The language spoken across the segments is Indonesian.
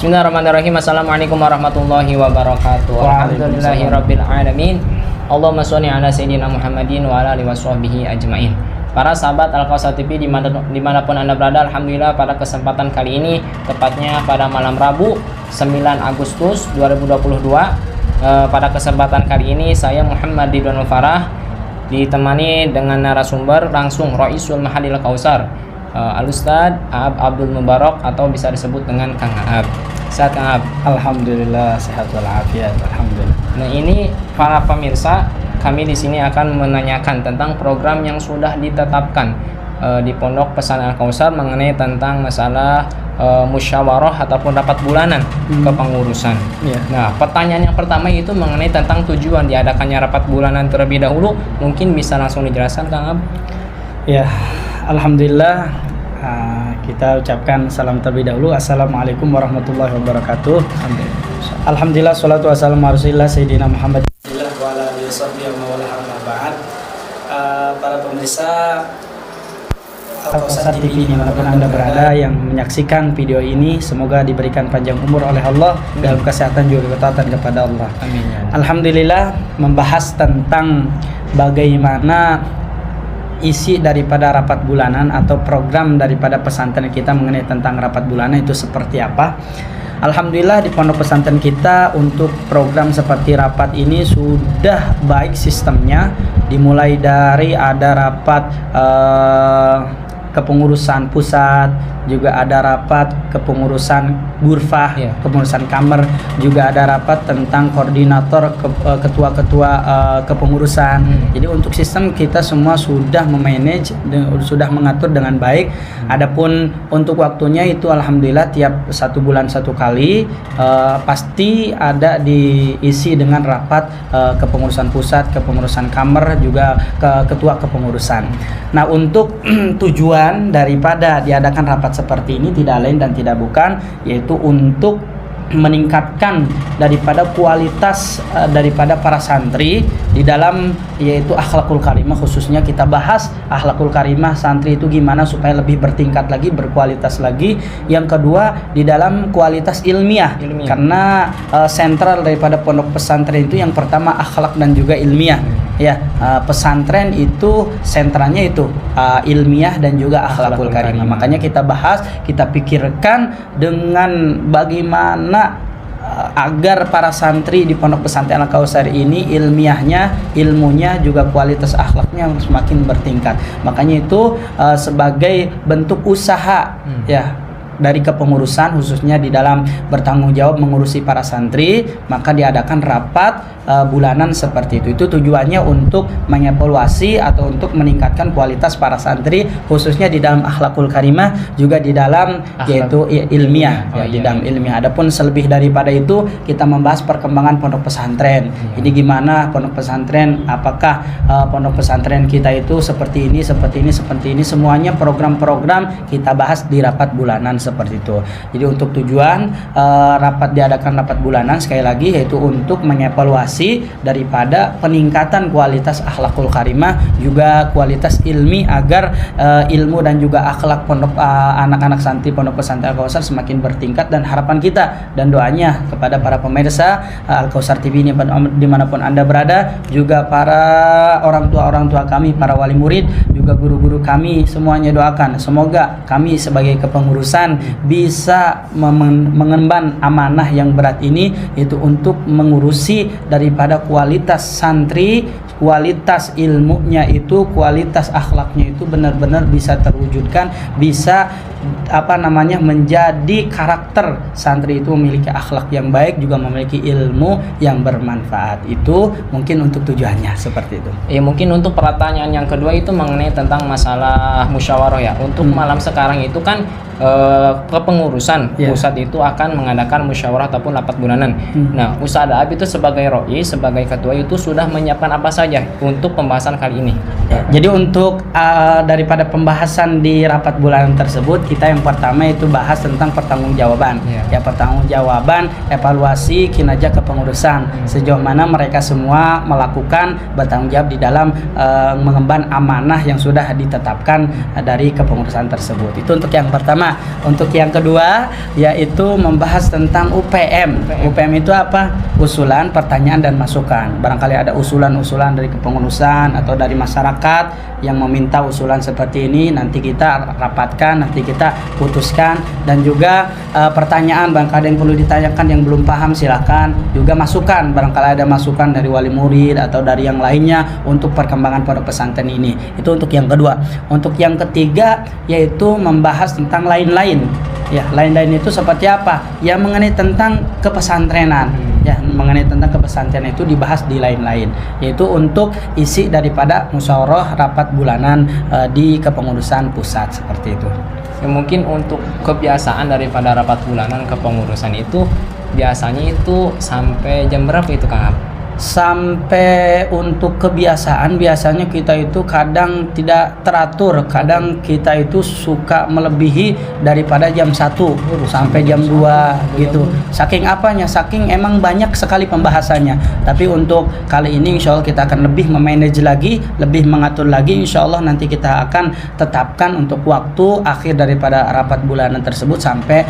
Bismillahirrahmanirrahim. Assalamualaikum warahmatullahi wabarakatuh. Alhamdulillahirabbil alamin. Allahumma sholli ala sayyidina Muhammadin wa ala alihi washabbihi ajmain. Para sahabat Al-Kausar TV dimanapun Anda berada, alhamdulillah pada kesempatan kali ini, tepatnya pada malam Rabu 9 Agustus 2022, pada kesempatan kali ini saya Muhammad Ridwan Farah ditemani dengan narasumber langsung Raisul Mahadil Kausar, Al-Ustadz Aab Abdul Mubarak, atau bisa disebut dengan Kang Aab. Sehat Kang Aab? Alhamdulillah sehat walafiat, alhamdulillah. Nah, ini para pemirsa, kami di sini akan menanyakan tentang program yang sudah ditetapkan di Pondok Pesantren Al-Kausar mengenai tentang masalah musyawarah ataupun rapat bulanan kepengurusan. Nah, pertanyaan yang pertama itu mengenai tentang tujuan diadakannya rapat bulanan terlebih dahulu. Mungkin bisa langsung dijelaskan Kang Aab? Ya, alhamdulillah, kita ucapkan salam terlebih dahulu. Assalamualaikum warahmatullahi wabarakatuh. Alhamdulillah, salatu wassalamu ala Rasulillah Sayyidina Muhammad wa ala alihi washabbihi. Para pemirsa Al-Kausar TV dimanapun Anda berada yang menyaksikan video ini, semoga diberikan panjang umur oleh Allah, dalam kesehatan juga ketaatan kepada Allah. Amin. Alhamdulillah, membahas tentang bagaimana isi daripada rapat bulanan atau program daripada pesantren kita mengenai tentang rapat bulanan itu seperti apa. Alhamdulillah, di pondok pesantren kita untuk program seperti rapat ini sudah baik sistemnya, dimulai dari ada rapat kepengurusan pusat, juga ada rapat kepengurusan ghurfah, kepengurusan kamar, juga ada rapat tentang koordinator ketua-ketua kepengurusan. Jadi untuk sistem kita semua sudah memanage, sudah mengatur dengan baik. Adapun untuk waktunya itu alhamdulillah tiap 1 bulan 1 kali pasti ada diisi dengan rapat kepengurusan pusat, kepengurusan kamar, juga ketua kepengurusan. Nah, untuk tujuan daripada diadakan rapat seperti ini tidak lain dan tidak bukan, yaitu untuk meningkatkan daripada kualitas daripada para santri di dalam, yaitu akhlakul karimah. Khususnya kita bahas akhlakul karimah santri itu gimana supaya lebih bertingkat lagi, berkualitas lagi. Yang kedua, di dalam kualitas ilmiah. Karena sentral daripada pondok pesantren itu yang pertama akhlak dan juga ilmiah. Pesantren itu sentranya itu ilmiah dan juga akhlakul karimah. Makanya kita bahas, kita pikirkan dengan bagaimana agar para santri di pondok pesantren Al-Kausar ini ilmiahnya, ilmunya, juga kualitas akhlaknya semakin bertingkat. Makanya itu sebagai bentuk usaha dari kepengurusan, khususnya di dalam bertanggung jawab mengurusi para santri, maka diadakan rapat bulanan seperti itu. Itu tujuannya untuk mengevaluasi atau untuk meningkatkan kualitas para santri, khususnya di dalam akhlakul karimah, juga di dalam yaitu ilmiah, di dalam ilmiah. Adapun selebih daripada itu, kita membahas perkembangan pondok pesantren. Jadi gimana pondok pesantren, apakah pondok pesantren kita itu seperti ini, semuanya program-program kita bahas di rapat bulanan seperti itu. Jadi untuk tujuan diadakan rapat bulanan sekali lagi yaitu untuk mengevaluasi daripada peningkatan kualitas akhlakul karimah, juga kualitas ilmi, agar ilmu dan juga akhlak pondok anak-anak santri pondok pesantren Al-Kausar semakin bertingkat. Dan harapan kita dan doanya kepada para pemirsa Al-Kausar TV ini dimanapun Anda berada, juga para orang tua kami, para wali murid, juga guru-guru kami, semuanya doakan semoga kami sebagai kepengurusan bisa mengemban amanah yang berat ini, yaitu untuk mengurusi daripada kualitas santri, kualitas ilmunya itu, kualitas akhlaknya itu benar-benar bisa terwujudkan, bisa menjadi karakter santri itu memiliki akhlak yang baik, juga memiliki ilmu yang bermanfaat. Itu mungkin untuk tujuannya seperti itu. Mungkin untuk pertanyaan yang kedua itu mengenai tentang masalah musyawarah ya. Untuk malam sekarang itu kan kepengurusan pusat itu akan mengadakan musyawarah ataupun rapat bulanan. Nah, Ustadz Aab itu sebagai ROI, sebagai ketua itu sudah menyiapkan apa saja untuk pembahasan kali ini? Jadi untuk daripada pembahasan di rapat bulanan tersebut, kita yang pertama itu bahas tentang pertanggungjawaban. Ya, pertanggungjawaban, evaluasi kinerja kepengurusan, sejauh mana mereka semua melakukan bertanggung jawab di dalam mengemban amanah yang sudah ditetapkan dari kepengurusan tersebut. Itu untuk yang pertama. Untuk yang kedua yaitu membahas tentang UPM. UPM itu apa? Usulan, pertanyaan, dan masukan. Barangkali ada usulan-usulan dari kepengurusan atau dari masyarakat yang meminta usulan seperti ini, nanti kita rapatkan, nanti kita putuskan. Dan juga pertanyaan, barangkali ada yang perlu ditanyakan yang belum paham, silakan. Juga masukan, barangkali ada masukan dari wali murid atau dari yang lainnya untuk perkembangan pondok pesantren ini. Itu untuk yang kedua. Untuk yang ketiga yaitu membahas tentang lain-lain. Ya, lain-lain itu seperti apa? Ya, mengenai tentang kepesantrenan. Ya, mengenai tentang kepesantrenan itu dibahas di lain-lain, yaitu untuk isi daripada musyawarah rapat bulanan di kepengurusan pusat seperti itu. Ya, mungkin untuk kebiasaan daripada rapat bulanan kepengurusan itu biasanya itu sampai jam berapa itu Kang? Sampai untuk kebiasaan biasanya kita itu kadang tidak teratur, kadang kita itu suka melebihi daripada jam 1 sampai jam 2 gitu. Saking apanya? Saking emang banyak sekali pembahasannya. Tapi untuk kali ini insya Allah kita akan lebih memanage lagi, lebih mengatur lagi. Insya Allah nanti kita akan tetapkan untuk waktu akhir daripada rapat bulanan tersebut sampai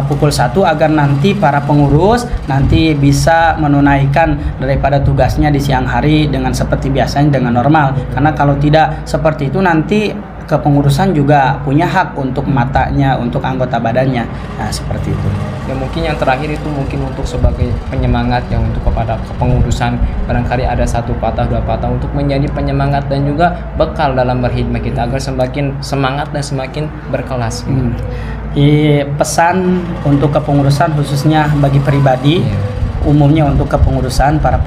pukul 1 agar nanti para pengurus nanti bisa menunaikan daripada tugasnya di siang hari dengan seperti biasanya, dengan normal. Karena kalau tidak seperti itu nanti kepengurusan juga punya hak untuk matanya, untuk anggota badannya. Nah, seperti itu. Ya, mungkin yang terakhir itu mungkin untuk sebagai penyemangat yang untuk kepada kepengurusan, barangkali ada satu patah dua patah untuk menjadi penyemangat dan juga bekal dalam berkhidmat kita agar semakin semangat dan semakin berkelas. Pesan untuk kepengurusan khususnya bagi pribadi, umumnya untuk kepengurusan para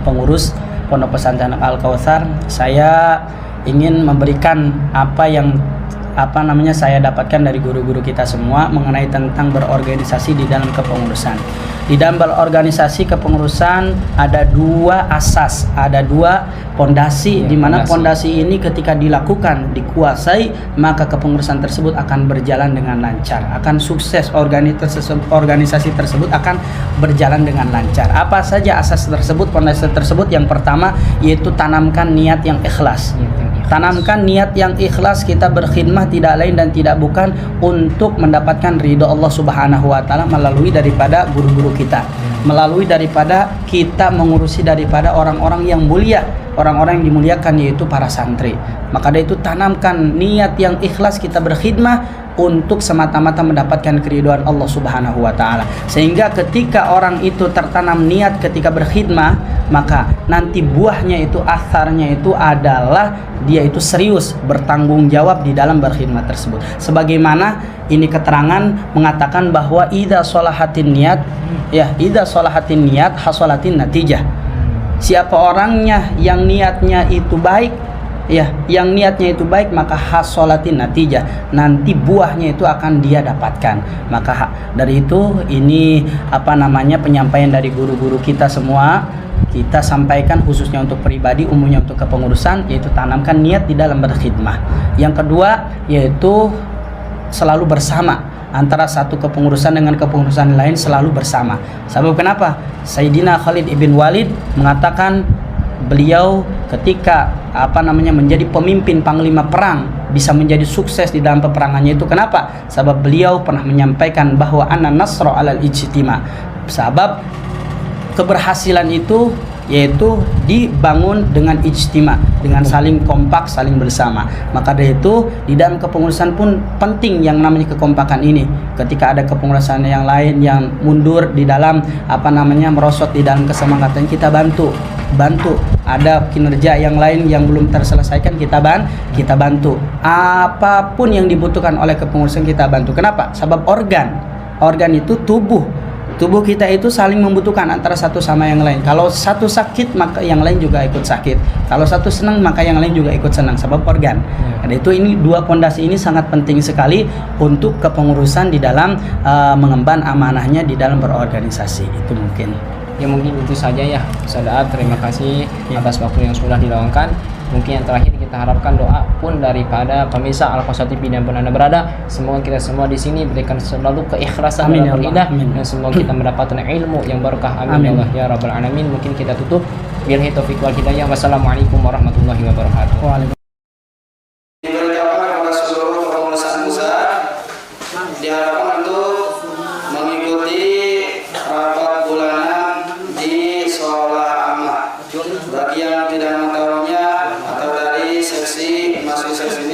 pengurus Pondok Pesantren Al Kautsar, saya ingin memberikan saya dapatkan dari guru-guru kita semua mengenai tentang berorganisasi di dalam kepengurusan. Di dalam berorganisasi kepengurusan ada dua asas, ada dua pondasi, di mana pondasi ini ketika dilakukan, dikuasai, maka kepengurusan tersebut akan berjalan dengan lancar, akan sukses, organisasi tersebut akan berjalan dengan lancar. Apa saja asas tersebut, pondasi tersebut? Yang pertama yaitu tanamkan niat yang ikhlas. Tanamkan niat yang ikhlas, kita berkhidmah tidak lain dan tidak bukan untuk mendapatkan ridho Allah Subhanahu wa taala melalui daripada guru-guru kita, melalui daripada kita mengurusi daripada orang-orang yang mulia, orang-orang yang dimuliakan yaitu para santri. Maka dari itu tanamkan niat yang ikhlas, kita berkhidmah untuk semata-mata mendapatkan keridhaan Allah Subhanahu wa taala. Sehingga ketika orang itu tertanam niat ketika berkhidmah, maka nanti buahnya itu, asarnya itu adalah dia itu serius bertanggung jawab di dalam berkhidmat tersebut. Sebagaimana ini keterangan mengatakan bahwa idza sholahatin niat, idza sholahatin niat hasolatin natijah. Siapa orangnya yang niatnya itu baik, yang niatnya itu baik, maka hasolatin natijah, nanti buahnya itu akan dia dapatkan. Maka dari itu ini penyampaian dari guru-guru kita semua kita sampaikan khususnya untuk pribadi, umumnya untuk kepengurusan, yaitu tanamkan niat di dalam berkhidmah. Yang kedua yaitu selalu bersama, antara satu kepengurusan dengan kepengurusan lain selalu bersama. Sebab kenapa? Sayyidina Khalid ibn Walid mengatakan beliau ketika menjadi pemimpin panglima perang bisa menjadi sukses di dalam peperangannya itu kenapa? Sebab beliau pernah menyampaikan bahwa anna nasra alal ijtima. Sebab keberhasilan itu yaitu dibangun dengan ijtima, dengan saling kompak, saling bersama. Maka dari itu di dalam kepengurusan pun penting yang namanya kekompakan ini. Ketika ada kepengurusan yang lain yang mundur di dalam merosot di dalam kesemangatan, kita bantu. Ada kinerja yang lain yang belum terselesaikan, kita bantu. Apapun yang dibutuhkan oleh kepengurusan kita bantu. Kenapa? Sebab organ itu tubuh kita itu saling membutuhkan antara satu sama yang lain. Kalau satu sakit maka yang lain juga ikut sakit. Kalau satu senang maka yang lain juga ikut senang, sebab organ. Karena itu ini dua pondasi ini sangat penting sekali untuk kepengurusan di dalam mengemban amanahnya di dalam berorganisasi. Itu mungkin. Ya, mungkin itu saja ya Ustaz Daat. Terima kasih atas waktu yang sudah diluangkan. Mungkin yang terakhir kita harapkan doa pun daripada pemirsa Al-Qausar TV dan pun Anda berada. Semoga kita semua di sini berikan selalu keikhlasan Amin, dalam ya beribadah, Allah. Amin. dan semoga kita mendapatkan ilmu yang berkah. Amin, Amin. ya Allah ya rabbal alamin. Mungkin kita tutup. Billahi taufiq wal hidayah. Wassalamualaikum warahmatullahi wabarakatuh. Waalaikumsalam. Diberitahukan kepada seluruh kepengurusan pusat diharapkan untuk mengikuti rapat bulanan di sekolah amal. Bagi yang tidak mengetahuinya atau dari seksi masuk seksi